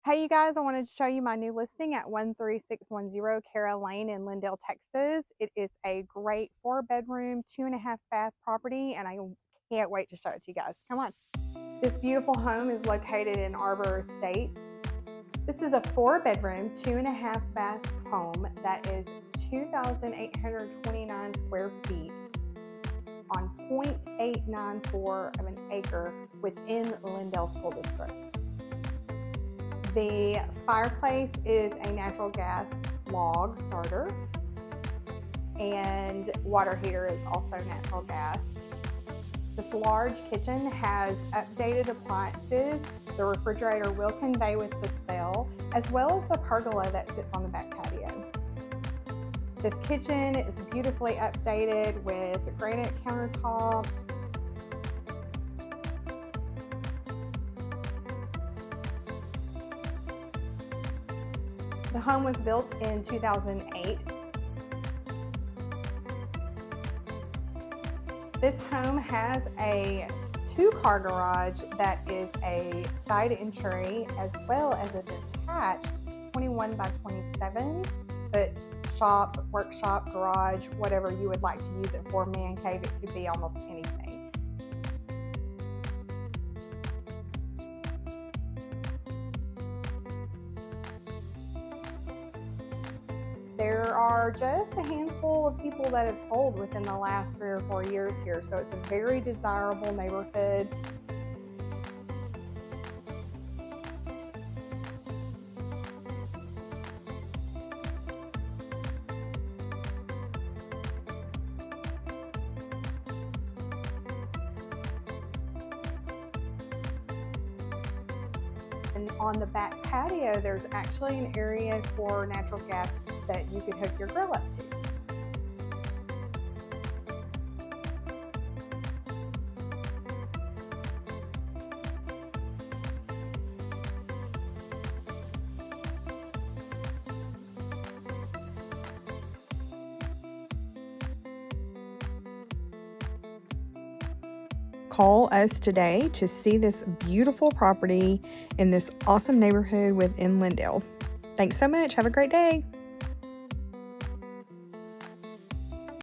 Hey, you guys, I wanted to show you my new listing at 13610 Karah Lane in Lindale, Texas. It is a great 4-bedroom, 2.5 bath property, and I can't wait to show it to you guys. Come on. This beautiful home is located in Arbor Estates. This is a 4-bedroom, 2.5 bath home that is 2,829 square feet on 0.894 of an acre within Lindale School District. The fireplace is a natural gas log starter, and water heater is also natural gas. This large kitchen has updated appliances. The refrigerator will convey with the sale, as well as the pergola that sits on the back patio. This kitchen is beautifully updated with granite countertops. The home was built in 2008. This home has a 2-car garage that is a side entry, as well as a detached 21 by 27 foot shop, workshop, garage, whatever you would like to use it for. Man cave, it could be almost anything. There are just a handful of people that have sold within the last 3 or 4 years here, so it's a very desirable neighborhood. And on the back patio, there's actually an area for natural gas that you could hook your grill up to. Call us today to see this beautiful property in this awesome neighborhood within Lindale. Thanks so much. Have a great day.